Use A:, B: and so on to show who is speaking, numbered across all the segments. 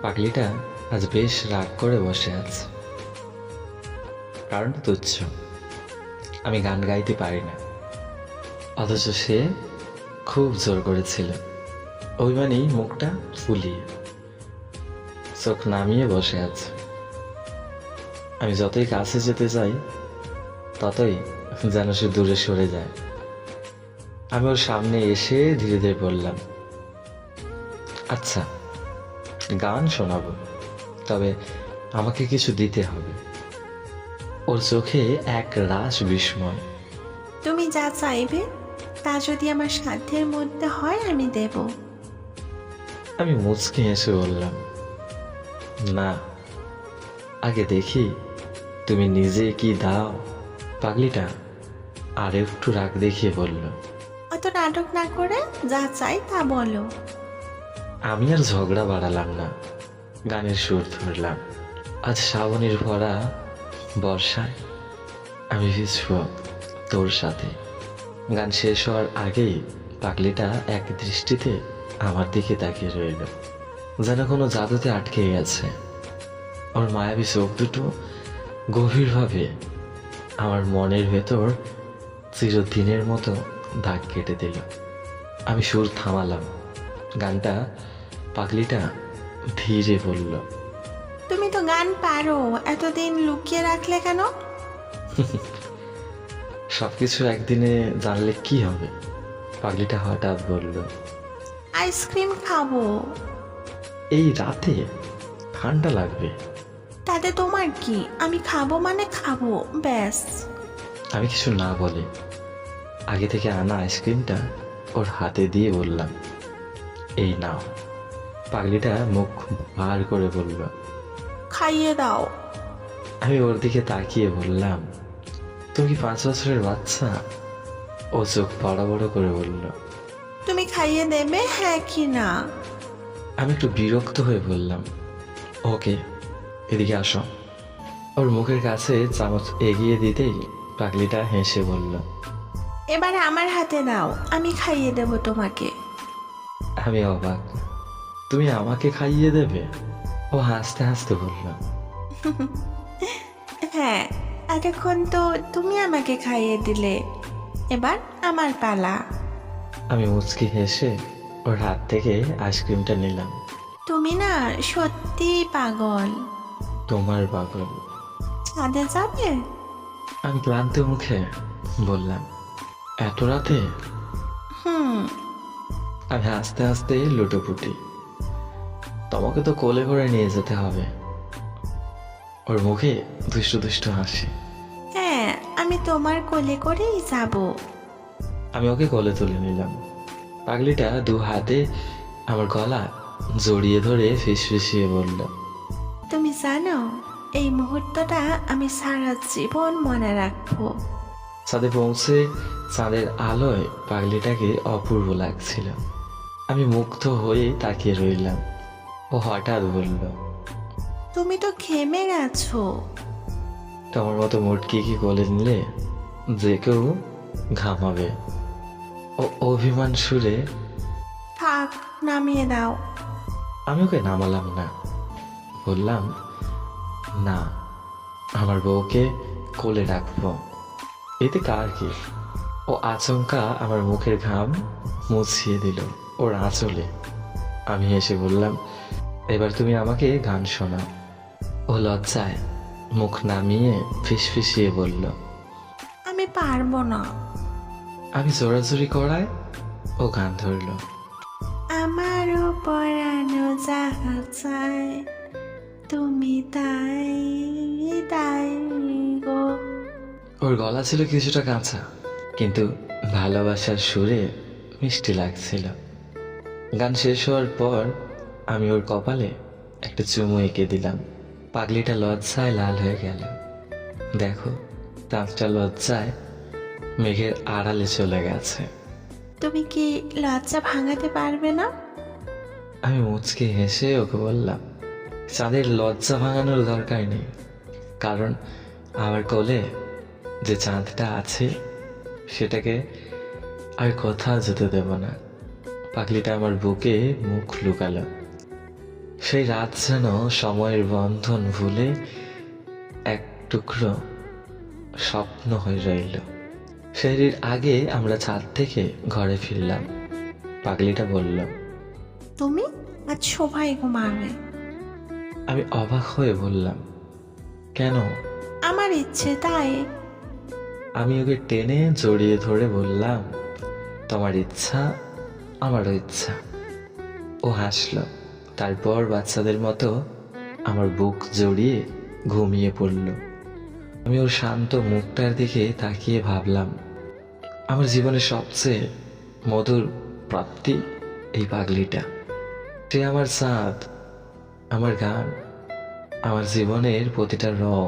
A: পাগলিটা আজ বেশ রাগ করে বসে আছে। কারণটা তুচ্ছ, আমি গান গাইতে পারি না, অথচ সে খুব জোর করেছিল। অভিমানী মুখটা ফুলিয়ে চোখ নামিয়ে বসে আছে। আমি যতই কাছে যেতে চাই ততই যেন সে দূরে সরে যায়। আমি ওর সামনে এসে ধীরে ধীরে বললাম, আচ্ছা গান শোনাবো, তবে আমাকে কিছু দিতে হবে। ওর চোখে এক রাশ বিস্ময়।
B: তুমি যা চাইবে তা যদি আমার সাধ্যের মধ্যে হয় আমি দেব।
A: আমি মুচকি হেসে বললাম, না, আগে দেখি তুমি নিজে কি দাও। পাগলিটা আর একটু রাগ দেখিয়ে বলল,
B: অত নাটক না করে যা চাই তা বলো।
A: আমি আর ঝগড়া বাড়ালাম না, গানের সুর ধরলাম। আজ শ্রাবণের ভরা বর্ষায় আমি ভিজব তোর সাথে। গান শেষ হওয়ার আগেই পাগলিটা এক দৃষ্টিতে আমার দিকে তাকিয়ে রইল, যেন কোনো জাদুতে আটকে গেছে। ওর মায়াবী চোখ দুটো গভীরভাবে আমার মনের ভেতর চিরদিনের মতো দাগ কেটে দিল। আমি সুর থামালাম। গানটা পাগলিটা ধীরে বলল,
B: তুমি তো গান পারো, এতদিন লুকিয়ে রাখলে কেন?
A: সবকিছু একদিনে জানলে কি হবে? পাগলিটা হঠাৎ বলল,
B: আইসক্রিম খাবো।
A: এই রাতে? ঠান্ডা লাগবে।
B: তাতে তোমার কি, আমি খাবো মানে খাবো, ব্যাস।
A: আমি কিছু না বলে আগে থেকে আনা আইসক্রিমটা ওর হাতে দিয়ে বললাম, এই নাও। পাগলিটা মুখ ভার করে বলল,
B: খাইয়ে দাও।
A: আমি ওর দিকে তাকিয়ে বললাম, তুমি কি 5 বছরের বাচ্চা? ও চোখ বড় বড় করে বলল।
B: তুমি খাইয়ে দেবে, হ্যাঁ কি না?
A: আমি একটু বিরক্ত হয়ে বললাম, ওকে, এদিকে আসো। ওর মুখের কাছে চামচ এগিয়ে দিতেই পাগলিটা হেসে বলল,
B: এবারে আমার হাতে দাও, আমি খাইয়ে দেব তোমাকে।
A: আমি অবাক, তুমি আমাকে খাইয়ে দেবে? ও হাসতে হাসতে বলল,
B: হ্যাঁ, এতক্ষণ তো তুমি আমাকে খাইয়ে দিলে, এবার আমার পালা।
A: আমি মুচকি হেসে ওর হাত থেকে আইসক্রিমটা নিলাম।
B: তুমি না সত্যি পাগল।
A: তোমার পাগল।
B: ছাদে যাবে?
A: আমি ক্লান্ত মুখে বললাম, এত রাতে?
B: হুম।
A: আমি হাসতে হাসতে লুটোপুটি, তোমাকে তো কোলে করে নিয়ে যেতে হবে। ওর মুখে দুষ্টু দুষ্টু হাসি।
B: হ্যাঁ, আমি তোমার কোলে করেই যাব।
A: আমি ওকে কোলে তুলে নিলাম। পাগলিটা 2 হাতে আমার গলা জড়িয়ে ধরে ফিসফিসিয়ে বলল,
B: তুমি জানো এই মুহূর্তটা আমি সারা জীবন মনে রাখবো।
A: ছাদে পৌঁছে চাঁদের আলোয় পাগলিটাকে অপূর্ব লাগছিল। আমি মুগ্ধ হয়ে তাকিয়ে রইলাম। ও হঠাৎ বলল,
B: তুমি তো ঘেমে গেছো।
A: তোমার মতো মুটকি কি কোলে নিলে যে কেউ ঘামাবে। ও অভিমান সুরে,
B: থাক, নামিয়ে দাও।
A: আমি ওকে নামালাম না। বললাম, না, আমার বউকে কোলে রাখবো, এতে কার কি? ও আচমকা আমার মুখের ঘাম মুছিয়ে দিল ওর আঁচলে। আমি হেসে বললাম, এবার তুমি আমাকে গান শোনাও। ও লজ্জায় মুখ নামিয়ে ফিসফিসিয়ে বলল,
B: আমি পারবো না।
A: আমি জোরাজুরি করায় ও গান ধরল।
B: আমারও পরানো যাহা চায় তুমি তাই তাই গো।
A: ওর গলা ছিল কিছুটা কাঁচা, কিন্তু ভালোবাসার সুরে মিষ্টি লাগছিল। গান শেষ হওয়ার পর আমি ওর কপালে একটা চুমু এঁকে দিলাম। পাগলিটা লজ্জায় লাল হয়ে গেল। দেখো, চাঁদটা লজ্জায় মেঘের আড়ালে চলে গেছে।
B: তুমি কি লজ্জা ভাঙাতে পারবে না?
A: আমি মুচকে হেসে ওকে বললাম, চাঁদের লজ্জা ভাঙানোর দরকার নেই, কারণ আমার কোলে যে চাঁদটা আছে সেটাকে আর কোথাও যেতে দেব না। পাগলিটা আমার বুকে মুখ লুকালো। সেই রাত যেন সময়ের বন্ধন ভুলে এক টুকরো স্বপ্ন হয়ে রইল। সেহরির আগে আমরা ছাদ থেকে ঘরে ফিরলাম। পাগলিটা বলল,
B: তুমি আজ সবাই ঘুমাবে।
A: আমি অবাক হয়ে বললাম, কেন?
B: আমার ইচ্ছে তাই।
A: আমি ওকে টেনে জড়িয়ে ধরে বললাম, তোমার ইচ্ছা আমারও ইচ্ছা। ও হাসল, তারপর বাচ্চাদের মতো আমার বুক জড়িয়ে ঘুমিয়ে পড়ল। আমি ওর শান্ত মুখটার দিকে তাকিয়ে ভাবলাম, আমার জীবনের সবচেয়ে মধুর প্রাপ্তি এই পাগলিটা। সে আমার চাঁদ, আমার গান, আমার জীবনের প্রতিটা রং।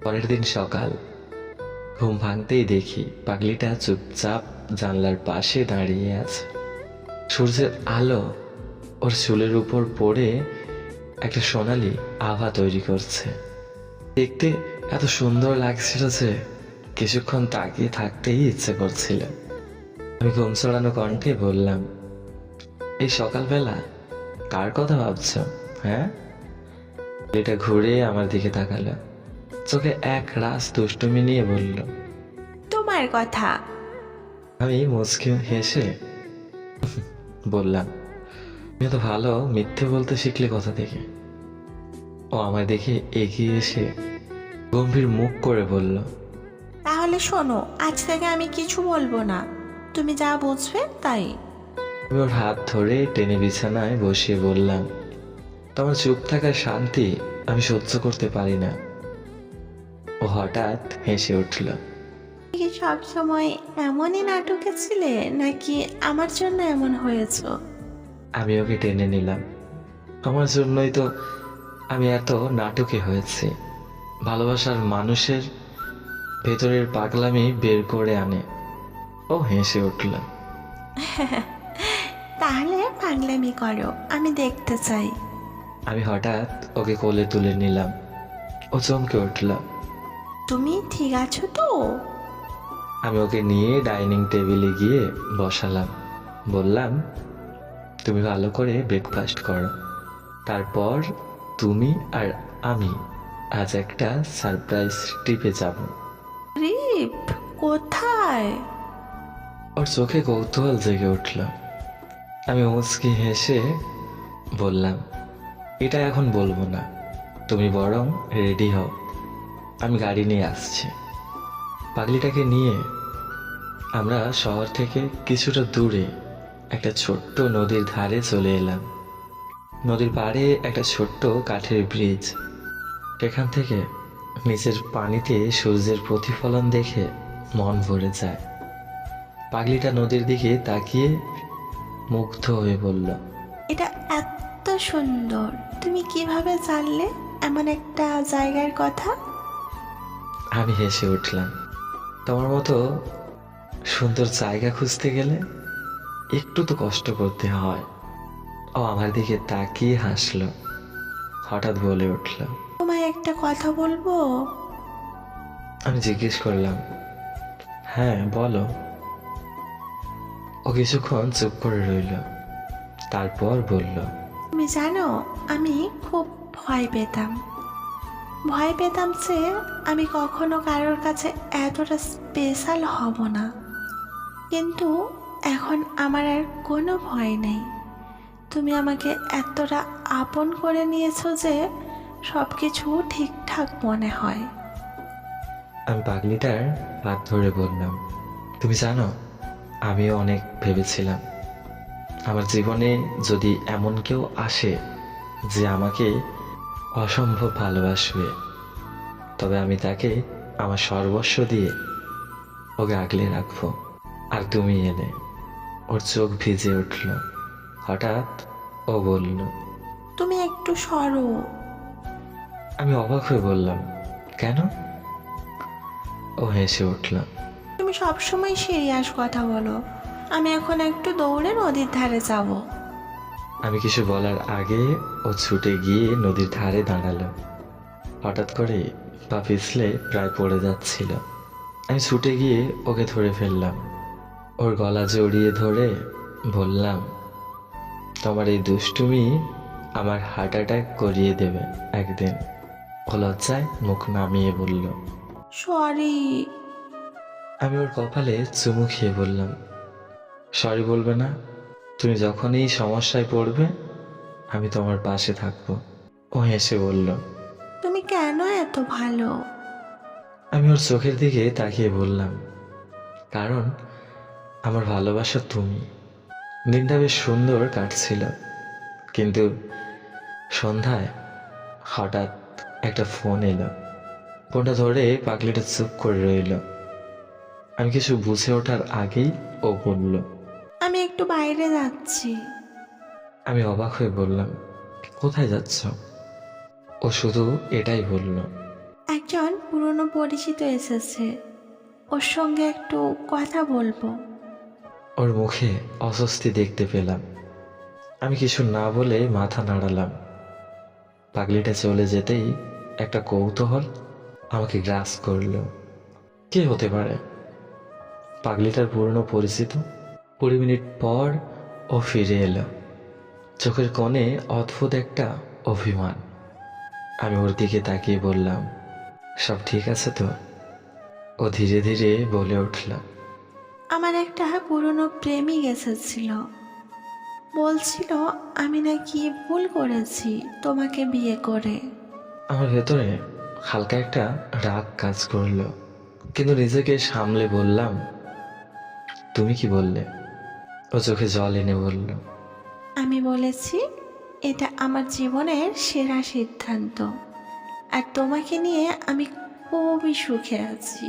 A: পরের দিন সকাল, ঘুম ভাঙতেই দেখি পাগলিটা চুপচাপ জানলার পাশে দাঁড়িয়ে আছে। সূর্যের আলো ওর চুলের উপর পড়ে একটা সোনালি আভা তৈরি করছে। দেখতে এত সুন্দর লাগছিল যে কিছুক্ষণ তাকিয়ে থাকতেই ইচ্ছে করছিল। আমি ঘুম ছড়ানো কণ্ঠে বললাম, এই সকালবেলা কার কথা ভাবছ? হ্যাঁ? এটা ঘুরে আমার দিকে তাকালো, চোখে এক রাস দুষ্টুমি নিয়ে বলল,
B: তোমার কথা।
A: আমি মুচকি হেসে বললাম, তুমি তো ভালো মিথ্যে বলতে শিখলে কথা থেকে। ও আমার দেখে এগিয়ে এসে গম্ভীর মুখ করে বলল,
B: তাহলে শোনো, আজ থেকে আমি কিছু বলবো না, তুমি যা বুঝবে তাই।
A: আমি ওর হাত ধরে টেনে বিছানায় বসিয়ে বললাম, তোমার চুপ থাকার শান্তি আমি সহ্য করতে পারি না। ও হঠাৎ হেসে উঠল।
B: তুমি কি সবসময় এমনই নাটকে ছিলে নাকি আমার জন্য এমন হয়েছো?
A: আমি ওকে টেনে নিলাম। আমার জন্যই তো আমি এত নাটকে হয়েছি। ভালোবাসার মানুষের ভেতরের পাগলামি বের করে আনে। ও হেসে উঠল।
B: তাহলে পাগলামি করো, আমি দেখতে চাই।
A: আমি হঠাৎ ওকে কোলে তুলে নিলাম। ও চমকে উঠল।
B: তুমি ঠিক আছো তো?
A: আমি ওকে নিয়ে ডাইনিং টেবিলে গিয়ে বসালাম। বললাম, তুমি ভালো করে ব্রেকফাস্ট করো, তারপর তুমি আর আমি আজ একটা সারপ্রাইজ ট্রিপে যাব।
B: রিপ, কোথায়?
A: ওর চোখে কৌতূহল জেগে উঠল। আমি মুচকি হেসে বললাম, এটা এখন বলবো না, তুমি বরং রেডি হও, আমি গাড়ি নিয়ে আসছি। পাগলিটাকে নিয়ে আমরা শহর থেকে কিছুটা দূরে একটা ছোট্ট নদীর ধারে চলে এলাম। নদীর পাড়ে একটা ছোট্ট কাঠের ব্রিজ। সেখান থেকে নিচের পানিতে সূর্যের প্রতিফলন দেখে মন ভরে যায়। পাগলিটা নদীর দিকে তাকিয়ে মুগ্ধ হয়ে বলল,
B: এটা এত সুন্দর, তুমি কিভাবে জানলে এমন একটা জায়গার কথা?
A: আমি হেসে উঠলাম। তোমার মতো সুন্দর জায়গা খুঁজতে গেলে একটু তো কষ্ট করতে হয়। ও আমার দিকে তাকিয়ে হাসলো, হঠাৎ বলে উঠল,
B: তোমায় একটা কথা বলবো?
A: আমি জিজ্ঞেস করলাম, হ্যাঁ বলো। ও কিছুক্ষণ চুপ করে রইল, তারপর বলল,
B: তুমি জানো, আমি খুব ভয় পেতাম। ভয় পেতাম যে আমি কখনো কারোর কাছে এতটা স্পেশাল হব না, কিন্তু এখন আমার আর কোনো ভয় নেই। তুমি আমাকে এতটা আপন করে নিয়েছো যে সব কিছু ঠিকঠাক মনে হয়।
A: আমি পাগলিটার হাত ধরে বললাম, তুমি জানো, আমিও অনেক ভেবেছিলাম আমার জীবনে যদি এমন কেউ আসে যে আমাকে অসম্ভব ভালোবাসবে, তবে আমি তাকে আমার সর্বস্ব দিয়ে ওকে আগলে রাখবো। আর তুমি এলে। ওর চোখ ভিজে উঠল। হঠাৎ ও বলল,
B: তুমি একটু সরো।
A: আমি অবাক হয়ে বললাম, কেন? ও হেসে উঠল।
B: তুমি সবসময় সিরিয়াস কথা বলো, আমি এখন একটু দৌড়ে নদীর ধারে যাব।
A: আমি কিছু বলার আগে ও ছুটে গিয়ে নদীর ধারে দাঁড়ালো। হঠাৎ করে পা পিছলে প্রায় পড়ে যাচ্ছিল। আমি ছুটে গিয়ে ওকে ধরে ফেললাম। ওর গলা জড়িয়ে ধরে বললাম, তোমার এই দুষ্টুমি আমার হার্ট অ্যাটাক করিয়ে দেবে একদিন। ও লজ্জায় মুখ নামিয়ে বলল।
B: সরি।
A: আমি ওর কপালে চুমু খেয়ে বললাম, সরি বলবে না? তুমি যখনই সমস্যায় পড়বে আমি তোমার পাশে থাকবো। ও হেসে বলল।
B: তুমি কেন এত ভালো?
A: আমি ওর চোখের দিকে তাকিয়ে বললাম, কারণ আমার ভালোবাসা তুমি। দিনটা বেশ সুন্দর কাটছিল, কিন্তু সন্ধ্যায় হঠাৎ একটা ফোন এলো। ফোনটা ধরে পাগলিটা চুপ করে রইল। আমি কিছু বুঝে ওঠার আগেই ও বলল।
B: আমি একটু বাইরে যাচ্ছি।
A: আমি অবাক হয়ে বললাম, কোথায় যাচ্ছ? ও শুধু এটাই বলল।
B: একজন পুরনো পরিচিত এসেছে, ওর সঙ্গে একটু কথা বলবো।
A: ওর মুখে অস্বস্তি দেখতে পেলাম। আমি কিছু না বলে মাথা নাড়ালাম। পাগলিটা চলে যেতেই একটা কৌতূহল আমাকে গ্রাস করলো। কে হতে পারে? পাগলিটার পুরনো পরিচিত। 20 মিনিট পর ও ফিরে এলো, চোখের কোণে অদ্ভুত একটা অভিমান। আমি ওর দিকে তাকিয়ে বললাম, সব ঠিক আছে তো? ও ধীরে ধীরে বলে উঠল,
B: আমার একটা পুরনো প্রেমিক এসেছিল, বলছিল আমি নাকি ভুল করেছি তোমাকে বিয়ে করে।
A: আমার ভেতরে হালকা একটা রাগ কাজ করলো, কিন্তু নিজেকে সামলে বললাম, তুমি কি বললে? ও চোখে জল এনে বলল,
B: আমি বলেছি এটা আমার জীবনের সেরা সিদ্ধান্ত, আর তোমাকে নিয়ে আমি খুবই সুখে আছি।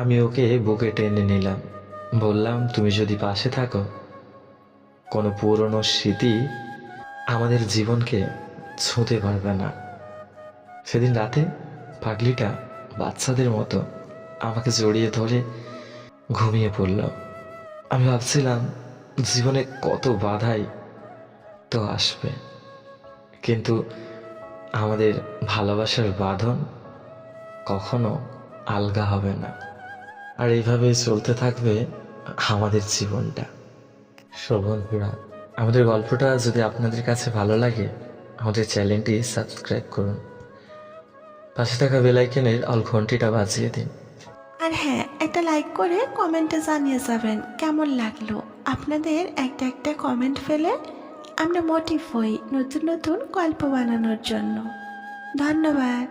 A: আমি ওকে বুকে টেনে নিলাম। বললাম, তুমি যদি পাশে থাকো, কোনো পুরনো স্মৃতি আমাদের জীবনকে ছুঁতে পারবে না। সেদিন রাতে পাগলিটা বাচ্চাদের মতো আমাকে জড়িয়ে ধরে ঘুমিয়ে পড়ল। আমি ভাবছিলাম জীবনে কত বাধাই তো আসবে, কিন্তু আমাদের ভালোবাসার বাঁধন কখনো আলগা হবে না। আর এইভাবেই চলতে থাকবে আমাদের জীবনটা। শোভনপুরা, আমাদের গল্পটা যদি আপনাদের কাছে ভালো লাগে, আমাদের চ্যানেলটি সাবস্ক্রাইব করুন, পাশে থাকা বেল আইকনের অল ঘন্টিটা বাজিয়ে দিন।
B: আর হ্যাঁ, একটা লাইক করে কমেন্টে জানিয়ে যাবেন কেমন লাগলো। আপনাদের একটা একটা কমেন্ট ফেলে আমরা মোটিভ হই নতুন নতুন গল্প বানানোর জন্য। ধন্যবাদ।